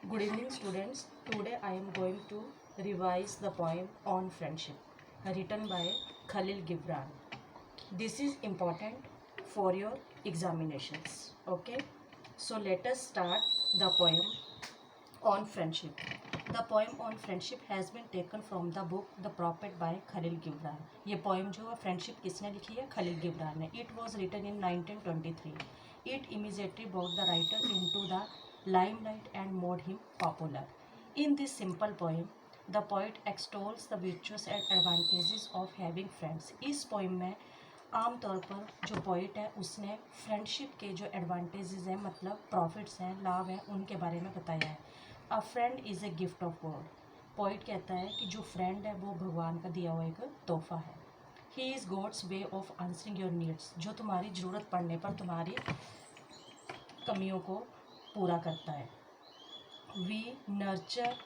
Good evening, students. Today I am going to revise the poem on friendship written by Khalil Gibran. This is important for your examinations. Okay, so let us start the poem on friendship. The poem on friendship has been taken from the book The Prophet by Khalil Gibran. ये poem जो है friendship किसने लिखी है? Khalil Gibran ने. It was written in 1923. It immediately brought the writer into the limelight and made him popular. In this simple poem, the poet extols the virtues and advantages of having friends. इस poem में आमतौर पर जो poet है उसने friendship के जो advantages हैं मतलब प्रॉफिट्स हैं लाभ हैं उनके बारे में बताया है। अ friend is a gift of God. Poet कहता है कि जो फ्रेंड है वो भगवान का दिया हुआ एक तोहफा है। He is God's way of answering your needs, जो तुम्हारी ज़रूरत पड़ने पर तुम्हारी कमियों को पूरा करता है। We nurture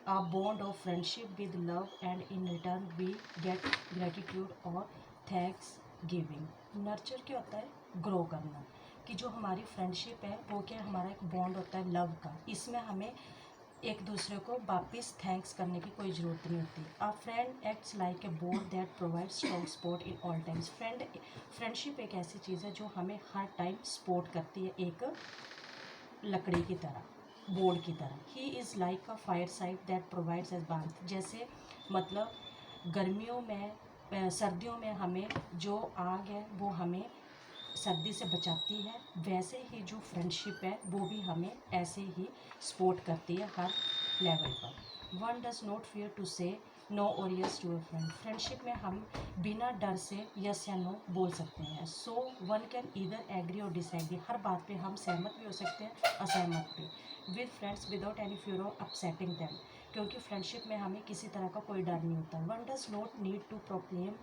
a bond of friendship with love and in return we get gratitude और thanks giving। नर्चर क्या होता है? ग्रो करना। कि जो हमारी फ्रेंडशिप है वो क्या हमारा एक बॉन्ड होता है लव का, इसमें हमें एक दूसरे को वापस थैंक्स करने की कोई ज़रूरत नहीं होती। अ friend acts like a board that provide strong support in all times. Friendship एक ऐसी चीज़ है जो हमें हर टाइम सपोर्ट करती है, एक लकड़ी की तरह, बोर्ड की तरह। He is like a fireside that provides as बार्थ। जैसे मतलब गर्मियों में सर्दियों में हमें जो आग है वो हमें सर्दी से बचाती है, वैसे ही जो फ्रेंडशिप है वो भी हमें ऐसे ही सपोर्ट करती है हर लेवल पर। One does not fear to say no और yes to a friend. Friendship में हम बिना डर से यस या नो बोल सकते हैं। So one can either agree और डिसएग्री। हर बात पे हम सहमत भी हो सकते हैं, असहमत भी। With friends without any fear of upsetting them, क्योंकि फ्रेंडशिप में हमें किसी तरह का कोई डर नहीं होता। One does not need to proclaim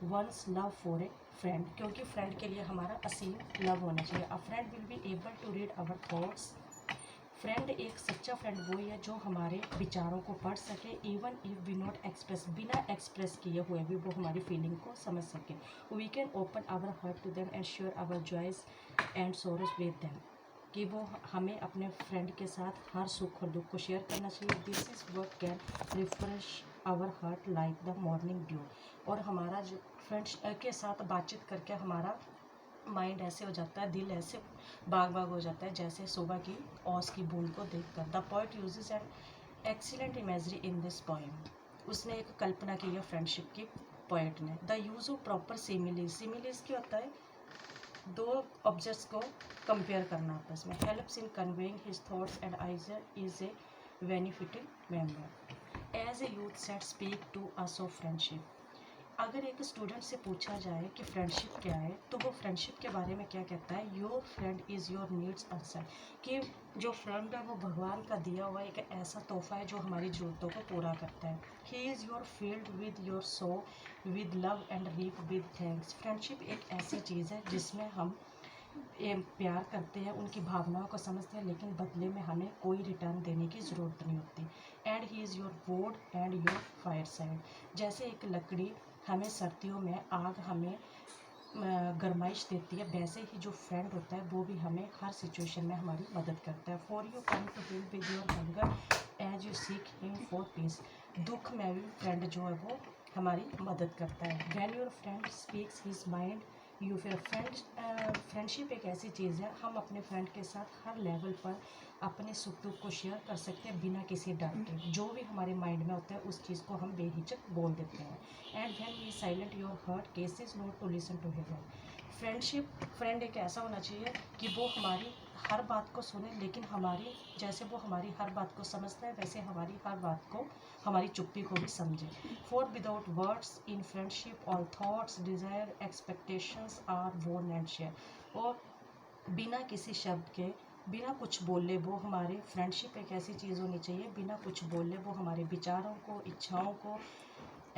one's love for a friend, क्योंकि फ्रेंड के लिए हमारा असीम लव होना चाहिए। A friend will be able to read our thoughts. Friend एक सच्चा फ्रेंड वही है जो हमारे विचारों को पढ़ सके, even if we not express, बिना एक्सप्रेस किए हुए भी वो हमारी फीलिंग को समझ सके। We can open our heart to them and share our joys and sorrows with them, कि वो हमें अपने फ्रेंड के साथ हर सुख और दुख को शेयर करना चाहिए। This is what can refresh our heart like the morning dew. और हमारा जो फ्रेंड्स के साथ बातचीत करके हमारा माइंड ऐसे हो जाता है, दिल ऐसे बाग बाग हो जाता है जैसे सुबह की ओस की बूंद को देखकर। The poet uses an excellent imagery in this poem. उसने एक कल्पना की है फ्रेंडशिप की, पोएट ने। The use of proper similes. Similes क्या होता है? दो ऑब्जेक्ट्स को कंपेयर करना आपस में। Helps in conveying his thoughts and idea is a benefiting member. As a youth said speak to us of friendship. अगर एक स्टूडेंट से पूछा जाए कि फ्रेंडशिप क्या है तो वो फ्रेंडशिप के बारे में क्या कहता है? Your friend is your needs answer, कि जो फ्रेंड है वो भगवान का दिया हुआ एक ऐसा तोहफा है जो हमारी ज़रूरतों को पूरा करता है। He is your field with your sow with love and reap with thanks. Friendship एक ऐसी चीज़ है जिसमें हम प्यार करते हैं, उनकी भावनाओं को समझते हैं, लेकिन बदले में हमें कोई रिटर्न देने की ज़रूरत नहीं होती। एंड ही इज़ योर वोड एंड योर फायर साइड। जैसे एक लकड़ी हमें सर्दियों में आग हमें गरमाइश देती है, वैसे ही जो फ्रेंड होता है वो भी हमें हर सिचुएशन में हमारी मदद करता है। For you come to him with your hunger as you seek him for peace. दुख में भी फ्रेंड जो है वो हमारी मदद करता है। When your friend speaks his mind you फिर। फ्रेंडशिप एक ऐसी चीज़ है, हम अपने फ्रेंड के साथ हर लेवल पर अपने सुख दुख को शेयर कर सकते हैं बिना किसी डर के। जो भी हमारे माइंड में होता है उस चीज़ को हम बेहिचक बोल देते हैं। And when he silent your heart ceases not to listen to him. Friend एक ऐसा होना चाहिए कि वो हमारी हर बात को सुने, लेकिन हमारी जैसे वो हमारी हर बात को समझता है वैसे हमारी हर बात को, हमारी चुप्पी को भी समझे। For without words in friendship all thoughts desire expectations are born and share. और बिना किसी शब्द के, बिना कुछ बोले वो हमारे फ्रेंडशिप एक ऐसी चीज़ होनी चाहिए, बिना कुछ बोले वो हमारे विचारों को, इच्छाओं को,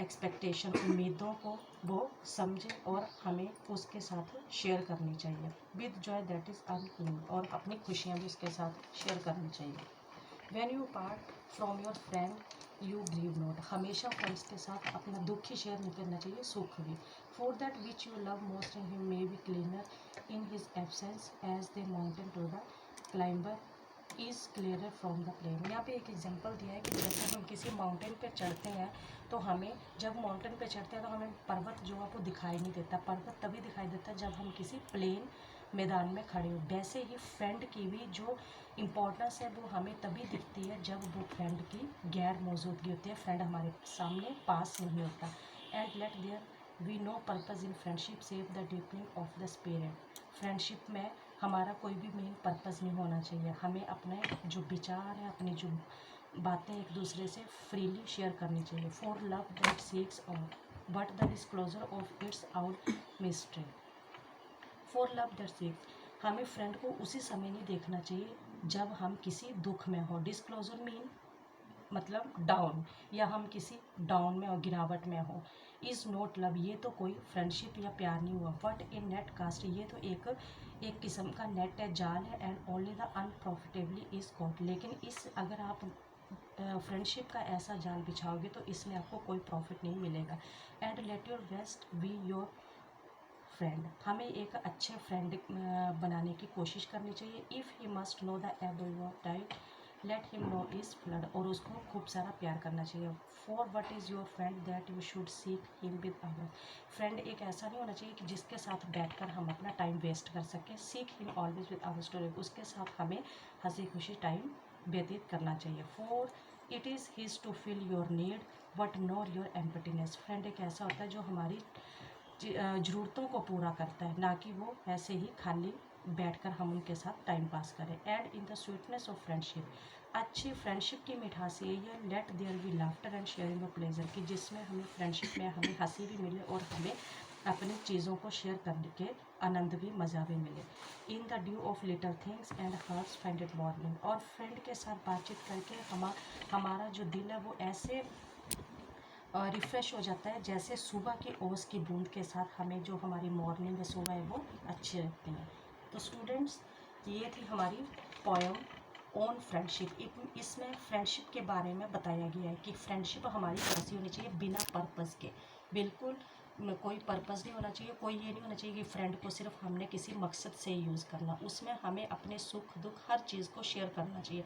एक्सपेक्टेशन, उम्मीदों को वो समझे और हमें उसके साथ शेयर करनी चाहिए। With joy that is unclean. और अपनी खुशियाँ भी उसके साथ शेयर करनी चाहिए। When you part from your friend you grieve not. हमेशा फ्रेंड्स के साथ अपना दुख ही शेयर नहीं करना चाहिए, सुख भी। For that which you love most in him may be cleaner in his absence as the mountain to the climber is clearer from the plain. यहाँ पे एक एग्जांपल दिया है कि जैसे हम किसी माउंटेन पे चढ़ते हैं तो हमें जब माउंटेन पे चढ़ते हैं तो हमें पर्वत जो है वो दिखाई नहीं देता। पर्वत तभी दिखाई देता है जब हम किसी प्लेन मैदान में खड़े हो। वैसे ही फ्रेंड की भी जो इम्पोर्टेंस है वो हमें तभी दिखती है जब वो फ्रेंड की गैर मौजूदगी होती है, फ्रेंड हमारे सामने पास नहीं होता। And let there be no purpose in friendship save the deepening of the spirit. Friendship में हमारा कोई भी मेन पर्पज़ नहीं होना चाहिए। हमें अपने जो विचार हैं, अपनी जो बातें एक दूसरे से फ्रीली शेयर करनी चाहिए। For love that seeks out but the disclosure of its out mystery. For love that seeks, हमें फ्रेंड को उसी समय नहीं देखना चाहिए जब हम किसी दुख में हो। डिस्क्लोजर मीन मतलब डाउन, या हम किसी डाउन में और गिरावट में हो। इज़ नॉट लव, ये तो कोई फ्रेंडशिप या प्यार नहीं हुआ। बट ए नेट कास्ट, ये तो एक किस्म का नेट है, जाल है। And only the unprofitably is caught, लेकिन इस अगर आप फ्रेंडशिप का ऐसा जाल बिछाओगे तो इसमें आपको कोई प्रॉफिट नहीं मिलेगा। And let your best be your friend, हमें एक अच्छे फ्रेंड बनाने की कोशिश करनी चाहिए। If he must know the ebb your tide let him know is flood, और उसको खूब सारा प्यार करना चाहिए। For what is your friend that you should seek him with hour, friend एक ऐसा नहीं होना चाहिए कि जिसके साथ बैठकर हम अपना टाइम वेस्ट कर सकें। Seek him always with hour story, उसके साथ हमें हंसी खुशी टाइम व्यतीत करना चाहिए। For it is his to fill your need but not your emptiness, friend एक ऐसा होता है जो हमारी ज़रूरतों को पूरा करता है, ना कि वो ऐसे ही खाली बैठकर हम उनके साथ टाइम पास करें। And in the sweetness of friendship, अच्छी फ्रेंडशिप की मिठास ये है let there be laughter and sharing of pleasure, कि जिसमें हमें फ्रेंडशिप में हमें हंसी भी मिले और हमें अपनी चीज़ों को शेयर करने के आनंद भी, मज़ा भी मिले। In the due of little things and hearts find it warming, और फ्रेंड के साथ बातचीत करके हमारा जो दिल है वो ऐसे रिफ़्रेश हो जाता है जैसे सुबह की ओस की बूंद के साथ हमें जो हमारी मॉर्निंग है, सुबह है, वो अच्छी लगती हैं। तो स्टूडेंट्स, ये थी हमारी पोएम ऑन फ्रेंडशिप। इसमें फ्रेंडशिप के बारे में बताया गया है कि फ्रेंडशिप हमारी कैसी होनी चाहिए, बिना पर्पज़ के। बिल्कुल कोई पर्पज़ नहीं होना चाहिए, कोई ये नहीं होना चाहिए कि फ्रेंड को सिर्फ हमने किसी मकसद से यूज़ करना। उसमें हमें अपने सुख दुख हर चीज़ को शेयर करना चाहिए।